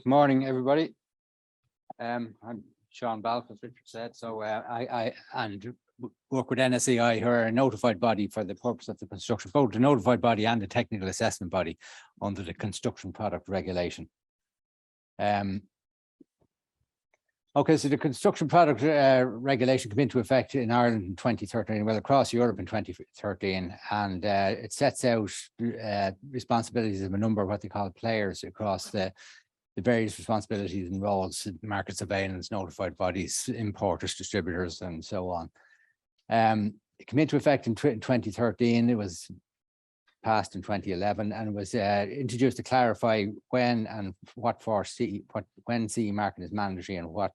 morning, everybody. I'm Seán, Balfe, as Richard said. So I work with NSAI, who are a notified body for the purpose of the construction, both the notified body and the technical assessment body under the construction product regulation. Okay, so the construction product regulation came into effect in Ireland in 2013, well, across Europe in 2013, and it sets out responsibilities of a number of what they call players across the various responsibilities and roles: market surveillance, notified bodies, importers, distributors, and so on. It came into effect in 2013. It was passed in 2011 and was introduced to clarify when and what for when CE marking is mandatory and what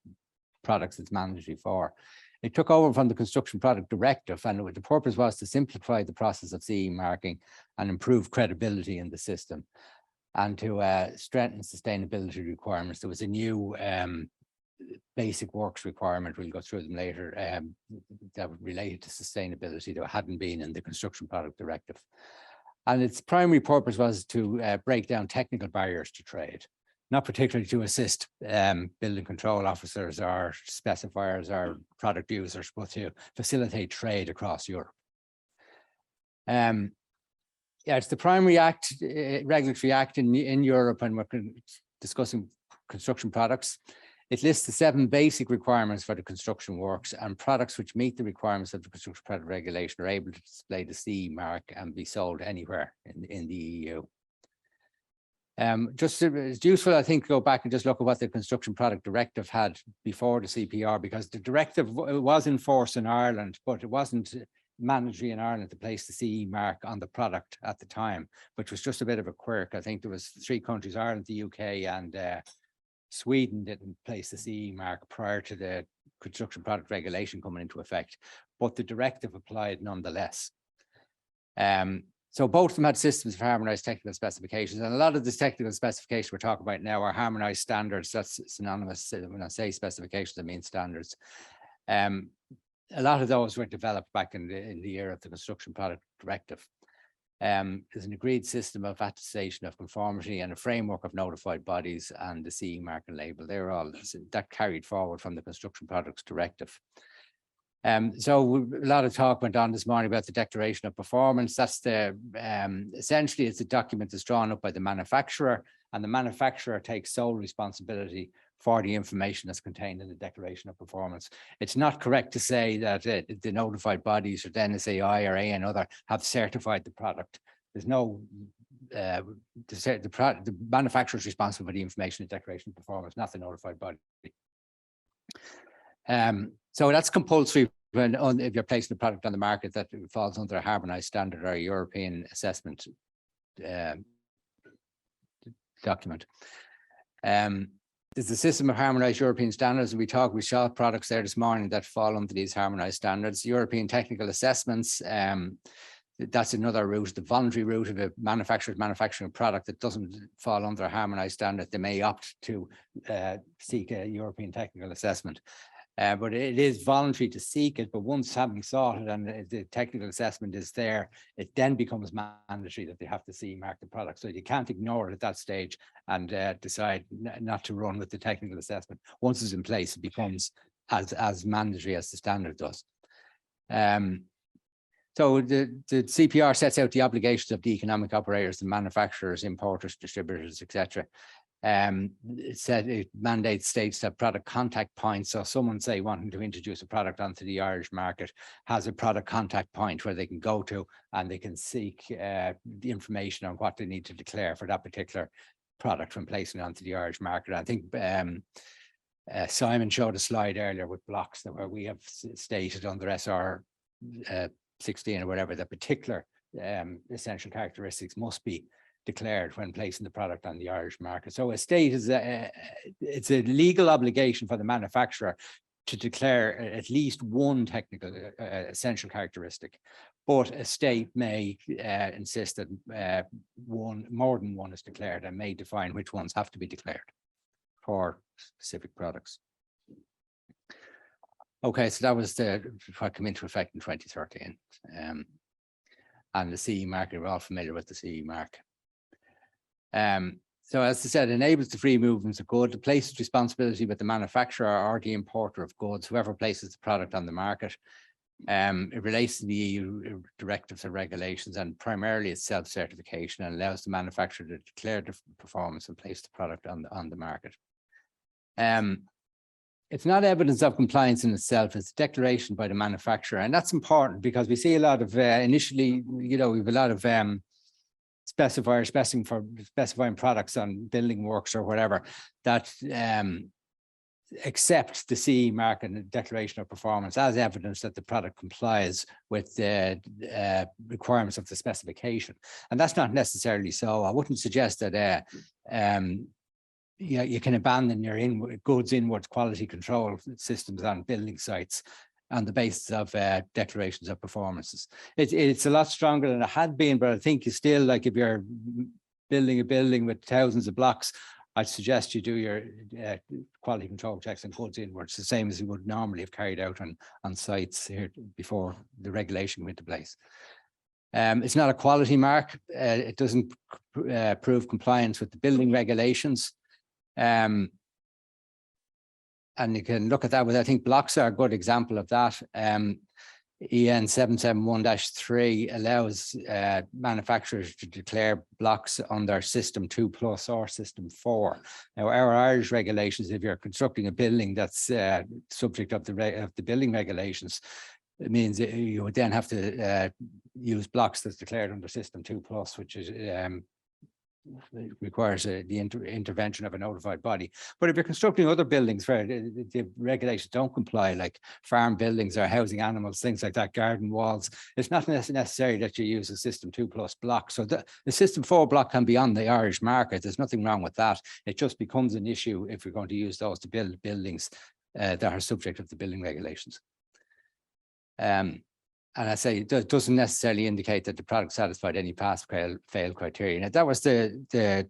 products it's mandatory for. It took over from the Construction Product Directive, and the purpose was to simplify the process of CE marking and improve credibility in the system, and to strengthen sustainability requirements. There was a new basic works requirement, we'll go through them later, that related to sustainability that hadn't been in the Construction Product Directive. And its primary purpose was to break down technical barriers to trade, not particularly to assist building control officers or specifiers or product users, but to facilitate trade across Europe. Yeah, it's the primary act, regulatory act in Europe, and we're discussing construction products. It lists the 7 basic requirements for the construction works, and products which meet the requirements of the construction product regulation are able to display the CE mark and be sold anywhere in the EU. Just it's useful, I think, to go back and just look at what the Construction Product Directive had before the CPR, because the directive was in force in Ireland, but it wasn't mandatory in Ireland to place the CE mark on the product at the time, which was just a bit of a quirk. I think there was 3 countries, Ireland, the UK, and Sweden, didn't place the CE mark prior to the construction product regulation coming into effect, but the directive applied nonetheless. So both of them had systems for harmonized technical specifications, and a lot of the technical specifications we're talking about now are harmonized standards. That's synonymous. When I say specifications, I mean standards. A lot of those were developed back in the year of the Construction Product Directive. There's an agreed system of attestation of conformity and a framework of notified bodies and the CE mark and label. They're all that carried forward from the Construction Products Directive. So a lot of talk went on this morning about the Declaration of Performance. That's the essentially it's a document that's drawn up by the manufacturer, and the manufacturer takes sole responsibility for the information that's contained in the Declaration of Performance. It's not correct to say that the notified bodies or the NSAI or any other have certified the product. There's no, the manufacturer is responsible for the information in the Declaration of Performance, not the notified body. So that's compulsory when if you're placing a product on the market that falls under a harmonized standard or a European assessment document. There's a system of harmonized European standards, and we saw products there this morning that fall under these harmonized standards. European technical assessments, that's another route, the voluntary route. Of a manufacturer manufacturing a product that doesn't fall under a harmonized standard, they may opt to seek a European technical assessment. But it is voluntary to seek it, but once having sought it and the technical assessment is there, it then becomes mandatory that they have to CE mark the product. So you can't ignore it at that stage and decide not to run with the technical assessment. Once it's in place, it becomes as mandatory as the standard does. So the CPR sets out the obligations of the economic operators, the manufacturers, importers, distributors, etc. It states that product contact points. So someone, say, wanting to introduce a product onto the Irish market, has a product contact point where they can go to and they can seek the information on what they need to declare for that particular product when placing it onto the Irish market. I think Simon showed a slide earlier with blocks that where we have stated under SR 16 or whatever, the particular essential characteristics must be declared when placing the product on the Irish market. So a state is it's a legal obligation for the manufacturer to declare at least one technical essential characteristic, but a state may insist that more than one is declared, and may define which ones have to be declared for specific products. Okay, so that was what came into effect in 2013. And the CE mark, we're all familiar with the CE mark. So as I said, enables the free movement of goods, places responsibility with the manufacturer or the importer of goods, whoever places the product on the market. It relates to the EU directives and regulations, and primarily it's self-certification, and allows the manufacturer to declare the performance and place the product on the market. It's not evidence of compliance in itself, it's a declaration by the manufacturer. And that's important because we see a lot of initially, we have a lot of specifiers specifying products on building works or whatever that accept the CE mark and the declaration of performance as evidence that the product complies with the requirements of the specification. And that's not necessarily so. I wouldn't suggest that you can abandon your goods inwards quality control systems on building sites on the basis of declarations of performances. It's a lot stronger than it had been, but I think you still, like if you're building a building with thousands of blocks, I'd suggest you do your quality control checks and goods inwards, the same as you would normally have carried out on sites here before the regulation went into place. It's not a quality mark. It doesn't prove compliance with the building regulations. And you can look at that with, I think blocks are a good example of that. EN 771-3 allows manufacturers to declare blocks on their System 2+ or System 4. Now, our Irish regulations, if you're constructing a building that's subject of the building regulations, it means you would then have to use blocks that's declared under System 2+, which is requires the intervention of a notified body. But if you're constructing other buildings where the regulations don't comply, like farm buildings or housing animals, things like that, garden walls, it's not necessary that you use a System 2+ block. So the System 4 block can be on the Irish market. There's nothing wrong with that. It just becomes an issue if you're going to use those to build buildings that are subject of the building regulations. And I say it doesn't necessarily indicate that the product satisfied any pass-fail criteria. Now, that was the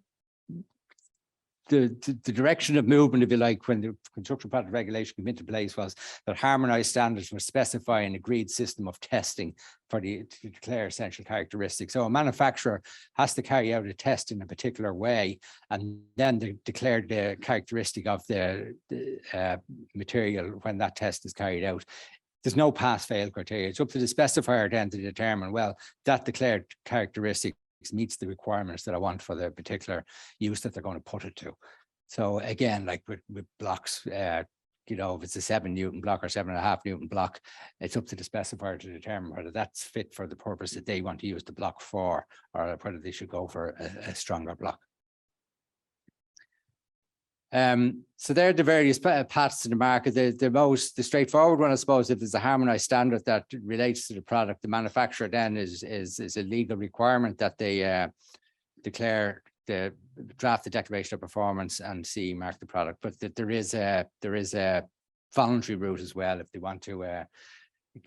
direction of movement, if you like, when the construction product regulation came into place, was that harmonized standards would specify an agreed system of testing to declare essential characteristics. So a manufacturer has to carry out a test in a particular way, and then they declare the characteristic of the material when that test is carried out. There's no pass-fail criteria. It's up to the specifier then to determine, well, that declared characteristic meets the requirements that I want for the particular use that they're going to put it to. So again, like with blocks, if it's a 7 Newton block or 7.5 Newton block, it's up to the specifier to determine whether that's fit for the purpose that they want to use the block for, or whether they should go for a stronger block. So they're the various paths to the market. The straightforward one, I suppose, if there's a harmonized standard that relates to the product, the manufacturer then is a legal requirement that they draft the declaration of performance and CE mark the product. But there is a voluntary route as well if they want to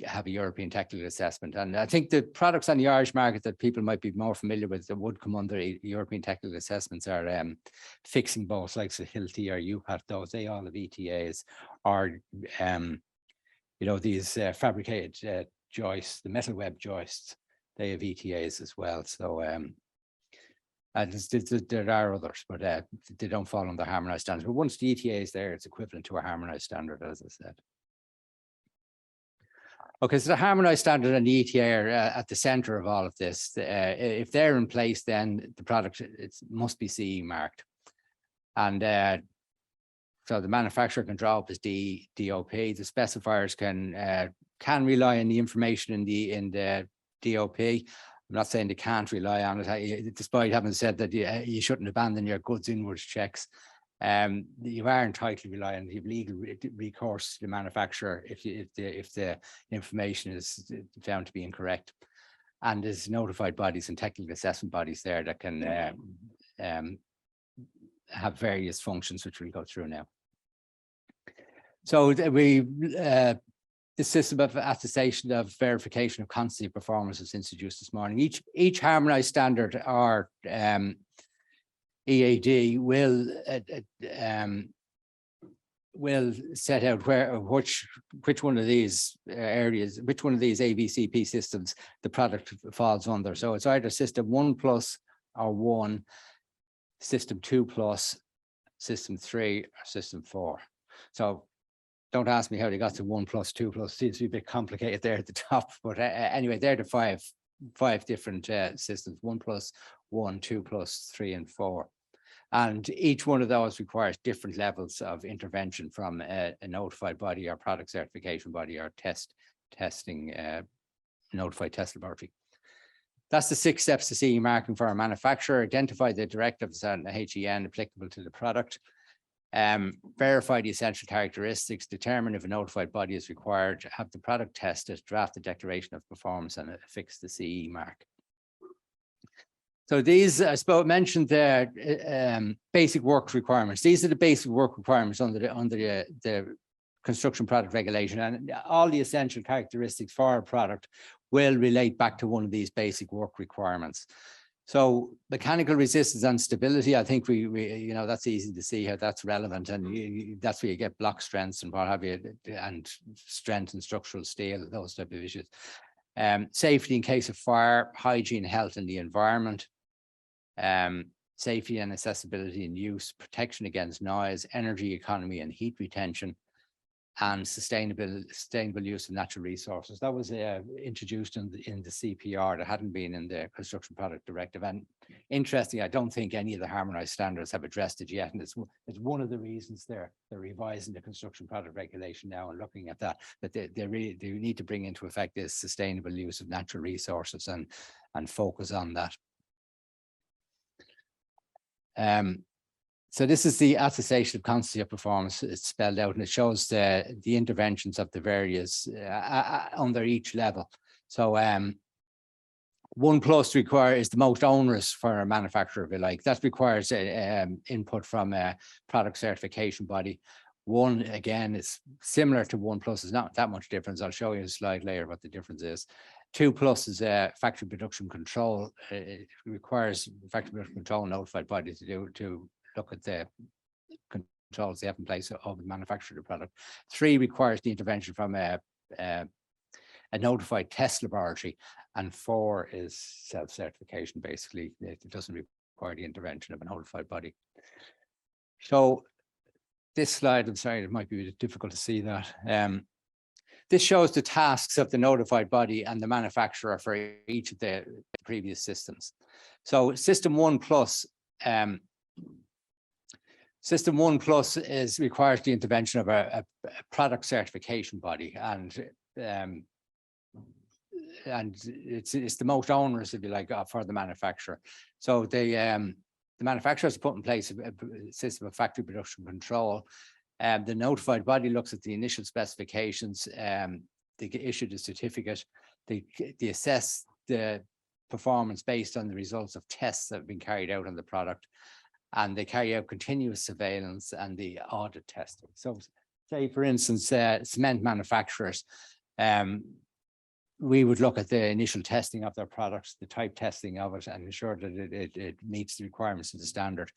have a European technical assessment. And I think the products on the Irish market that people might be more familiar with that would come under European technical assessments are fixing bolts like Hilti or UPAT. Those, they all have ETAs, or these fabricated joists, the metal web joists, they have ETAs as well. So there are others, but they don't fall under harmonized standards. But once the ETA is there, it's equivalent to a harmonized standard, as I said. Okay, so the harmonized standard and the ETA are at the center of all of this. If they're in place, then the product must be CE marked. And so the manufacturer can draw up his DOP. The specifiers can rely on the information in the DOP. I'm not saying they can't rely on it, despite having said that you shouldn't abandon your goods inwards checks. You are entitled to rely on the legal recourse to the manufacturer if the information is found to be incorrect. And there's notified bodies and technical assessment bodies there that can have various functions, which we'll go through now. So the system of attestation of verification of constancy performance was introduced this morning. Each harmonized standard or EAD will set out which one of these areas, which one of these AVCP systems the product falls under. So it's either System 1+ or 1. System 2 plus, System 3, or System 4. So don't ask me how they got to 1 plus, 2 plus. Seems to be a bit complicated there at the top, but anyway, they're the five different systems: 1 plus, 1, 2 plus, 3, and 4. And each one of those requires different levels of intervention from a notified body or product certification body or testing notified test laboratory. That's the 6 steps to CE marking for a manufacturer. Identify the directives and the HEN applicable to the product. Verify the essential characteristics, determine if a notified body is required, have the product tested, draft the declaration of performance, and affix the CE mark. So these, I suppose, mentioned the basic work requirements. These are the basic work requirements under the construction product regulation, and all the essential characteristics for a product will relate back to one of these basic work requirements. So mechanical resistance and stability, I think we you know, that's easy to see how that's relevant, and that's where you get block strengths and what have you, and strength and structural steel, those type of issues. Safety in case of fire, hygiene, health in the environment, safety and accessibility in use, protection against noise, energy economy and heat retention, and sustainable use of natural resources. That was introduced in the CPR that hadn't been in the Construction Product Directive. And interestingly, I don't think any of the harmonized standards have addressed it yet. And it's one of the reasons they're revising the Construction Product Regulation now and looking at that they really do need to bring into effect this sustainable use of natural resources and focus on that. So this is the attestation of constancy of performance. It's spelled out, and it shows the interventions of the various under each level. So 1 plus is the most onerous for a manufacturer, if you like. That requires input from a product certification body. 1, again, is similar to 1 plus. There's not that much difference. I'll show you a slide later what the difference is. 2 plus is a factory production control. It requires factory production control notified body to look at the controls they have in place of the manufacturer of the product. 3 requires the intervention from a notified test laboratory, and 4 is self-certification. Basically, it doesn't require the intervention of a notified body. So this slide, I'm sorry, it might be a bit difficult to see that. This shows the tasks of the notified body and the manufacturer for each of the previous systems. So System 1 plus, System 1 plus requires the intervention of a product certification body, and it's the most onerous, if you like, for the manufacturer. So the manufacturer has put in place a system of factory production control. The notified body looks at the initial specifications. They issue the certificate. They assess the performance based on the results of tests that have been carried out on the product, and they carry out continuous surveillance and the audit testing. So say, for instance, cement manufacturers, we would look at the initial testing of their products, the type testing of it, and ensure that it meets the requirements of the standard.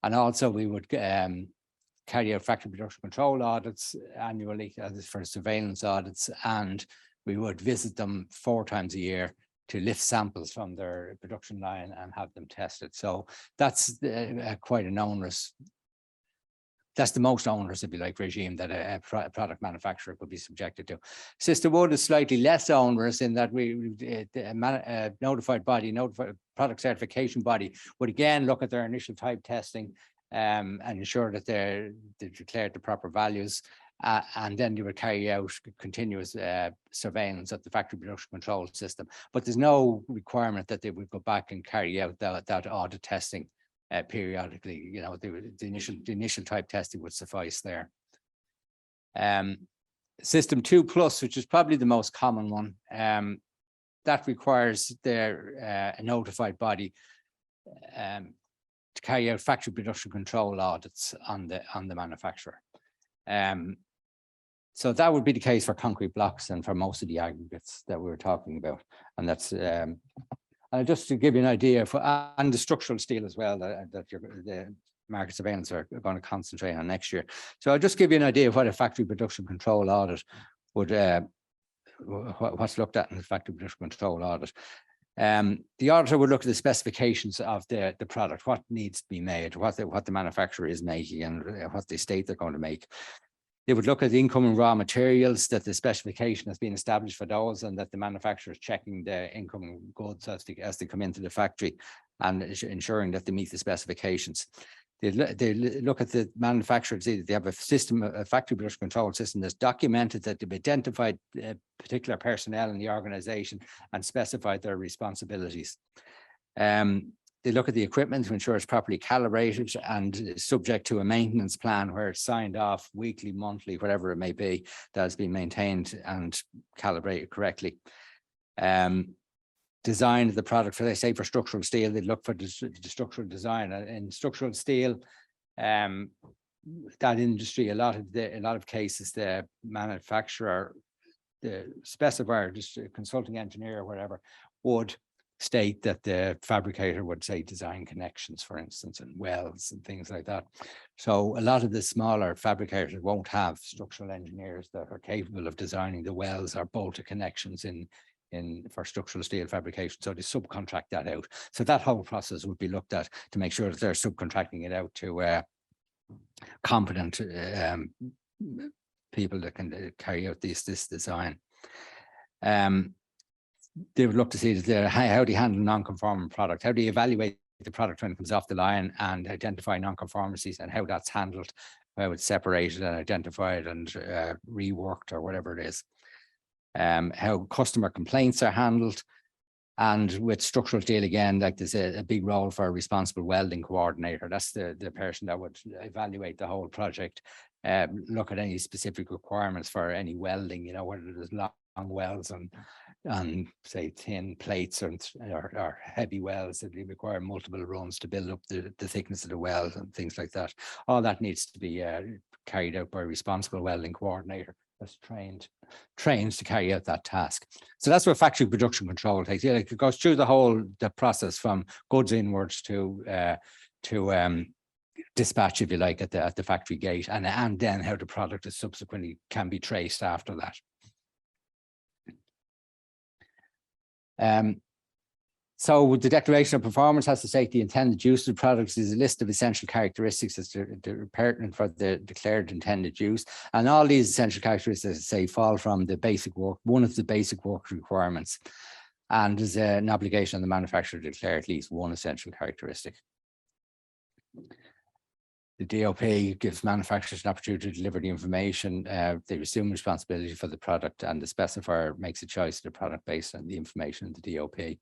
And also we would carry out factory production control audits annually for surveillance audits, and we would visit them 4 times a year to lift samples from their production line and have them tested. So that's quite an onerous, that's the most onerous, if you like, regime that a product manufacturer could be subjected to. System 1 is slightly less onerous in that a notified product certification body would again look at their initial type testing and ensure that they've declared the proper values. And then they would carry out continuous surveillance of the factory production control system. But there's no requirement that they would go back and carry out that audit testing periodically. You know, the initial type testing would suffice there. System 2 plus, which is probably the most common one, that requires a notified body to carry out factory production control audits on the manufacturer. So that would be the case for concrete blocks and for most of the aggregates that we were talking about. And that's and just to give you an idea, and the structural steel as well, that the market surveillance are going to concentrate on next year. So I'll just give you an idea of what a factory production control audit would, what's looked at in the factory production control audit. The auditor would look at the specifications of the product, what needs to be made, what the manufacturer is making, and what they state they're going to make. They would look at the incoming raw materials, that the specification has been established for those, and that the manufacturer is checking the incoming goods as they come into the factory and ensuring that they meet the specifications. They look at the manufacturer to see that they have a system, a factory production control system that's documented, that they've identified particular personnel in the organization and specified their responsibilities. They look at the equipment to ensure it's properly calibrated and subject to a maintenance plan where it's signed off weekly, monthly, whatever it may be, that has been maintained and calibrated correctly. Design of the product, for, they say, for structural steel, they look for the structural design. In structural steel, that industry, a lot of cases, the manufacturer, the specifier, just a consulting engineer or whatever, would state that the fabricator would say design connections, for instance, and welds and things like that. So a lot of the smaller fabricators won't have structural engineers that are capable of designing the welds or bolted connections for structural steel fabrication. So they subcontract that out. So that whole process would be looked at to make sure that they're subcontracting it out to competent people that can carry out this design. They would look to see that how do you handle non-conforming product? How do you evaluate the product when it comes off the line and identify non-conformities and how that's handled, how it's separated and identified and reworked or whatever it is. How customer complaints are handled. And with structural steel, again, like there's a big role for a responsible welding coordinator. That's the person that would evaluate the whole project, look at any specific requirements for any welding, you know, whether there's long welds and say thin plates or heavy welds that require multiple runs to build up the thickness of the weld and things like that. All that needs to be carried out by a responsible welding coordinator that's trained to carry out that task. So that's what factory production control takes. Yeah, it goes through the process from goods inwards to dispatch, if you like, at the factory gate, and then how the product is subsequently can be traced after that. So the declaration of performance has to state the intended use of the products is a list of essential characteristics that are pertinent for the declared intended use. And all these essential characteristics, say, fall from the basic work, one of the basic work requirements. And there's an obligation on the manufacturer to declare at least one essential characteristic. The DOP gives manufacturers an opportunity to deliver the information. They assume responsibility for the product, and the specifier makes a choice of the product based on the information in the DOP.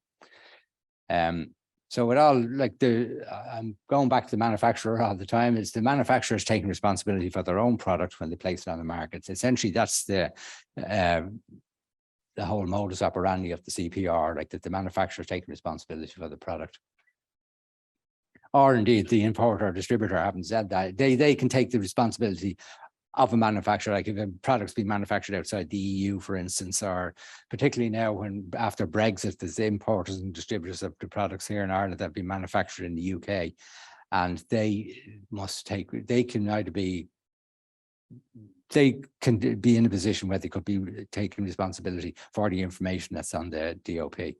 So it all, like I'm going back to the manufacturer all the time, is the manufacturers taking responsibility for their own product when they place it on the market. So essentially, that's the whole modus operandi of the CPR, like that the manufacturer is taking responsibility for the product. Or indeed, the importer or distributor haven't said that. They can take the responsibility of a manufacturer, like if a product's been manufactured outside the EU, for instance, or particularly now when after Brexit, there's importers and distributors of the products here in Ireland that have been manufactured in the UK, and they can be in a position where they could be taking responsibility for the information that's on the DOP.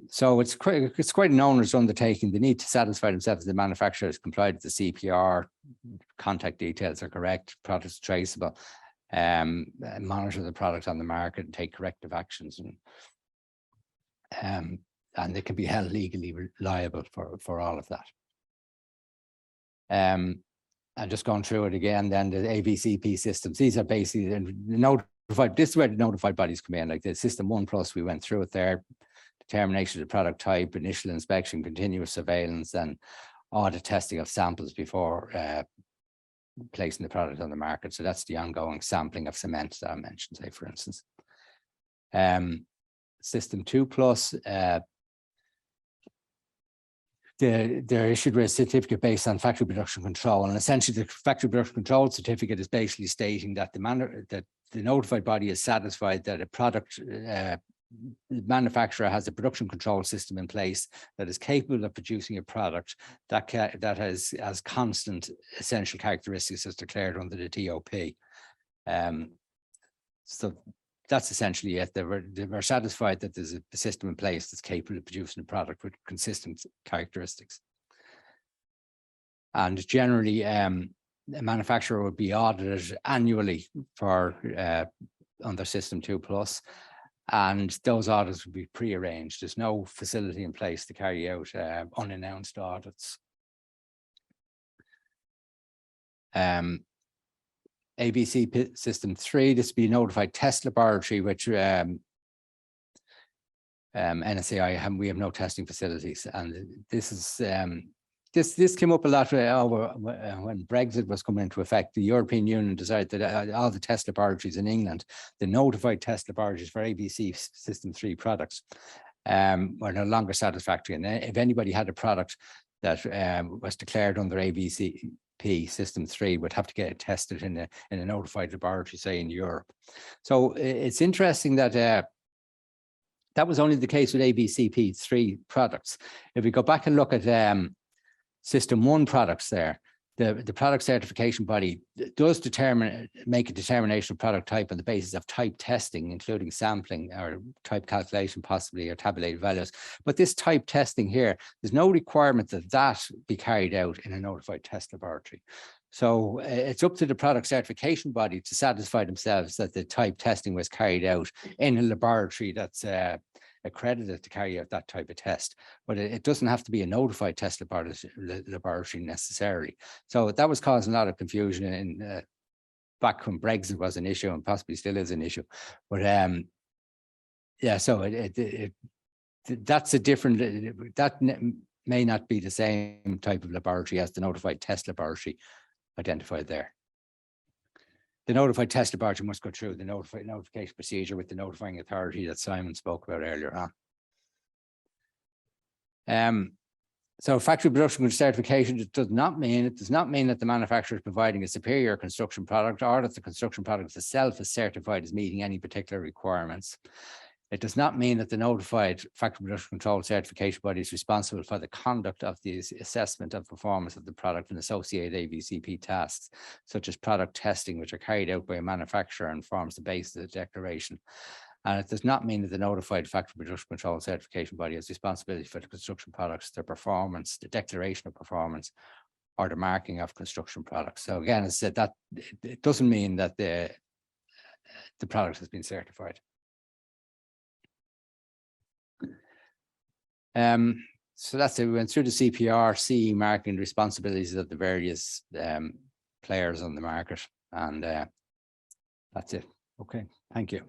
So it's quite an onerous undertaking. They need to satisfy themselves the manufacturer has complied with the CPR, contact details are correct, products traceable, monitor the product on the market and take corrective actions, and they can be held legally liable for all of that. And just going through it again, then the AVCP systems, these are basically notified. This is where the notified bodies come in, like the System 1+, we went through it there. Determination of the product type, initial inspection, continuous surveillance, and audit testing of samples before placing the product on the market. So that's the ongoing sampling of cement that I mentioned, say, for instance. System 2+, they're issued with a certificate based on factory production control, and essentially the factory production control certificate is basically stating that the notified body is satisfied that a product the manufacturer has a production control system in place that is capable of producing a product that has constant essential characteristics as declared under the DOP. So that's essentially it. They were satisfied that there's a system in place that's capable of producing a product with consistent characteristics. And generally, a manufacturer would be audited annually for under System 2+, and those audits would be pre-arranged. There's no facility in place to carry out unannounced audits. AVCP System 3, this would be a notified test laboratory, which NSAI, we have no testing facilities, and this is this came up a lot over when Brexit was coming into effect. The European Union decided that all the test laboratories in England, the notified test laboratories for AVC System 3 products, were no longer satisfactory. And if anybody had a product that was declared under AVCP System 3, would have to get it tested in a notified laboratory, say in Europe. So it's interesting that that was only the case with AVCP 3 products. If we go back and look at System 1 products there, the product certification body does make a determination of product type on the basis of type testing, including sampling or type calculation, possibly, or tabulated values. But this type testing here, there's no requirement that that be carried out in a notified test laboratory. So it's up to the product certification body to satisfy themselves that the type testing was carried out in a laboratory that's accredited to carry out that type of test, but it doesn't have to be a notified test laboratory necessarily. So that was causing a lot of confusion in back when Brexit was an issue, and possibly still is an issue. But yeah, so that's a different, that may not be the same type of laboratory as the notified test laboratory identified there. The notified test laboratory must go through the notification procedure with the notifying authority that Simon spoke about earlier on. So factory production certification does not mean that the manufacturer is providing a superior construction product, or that the construction product itself is certified as meeting any particular requirements. It does not mean that the notified factory production control certification body is responsible for the conduct of the assessment of performance of the product and associated AVCP tasks, such as product testing, which are carried out by a manufacturer and forms the basis of the declaration. And it does not mean that the notified factory production control certification body has responsibility for the construction products, their performance, the declaration of performance, or the marking of construction products. So again, as I said, that it doesn't mean that the product has been certified. So that's it. We went through the CPR, CE marking responsibilities of the various players on the market, and that's it. Okay, thank you.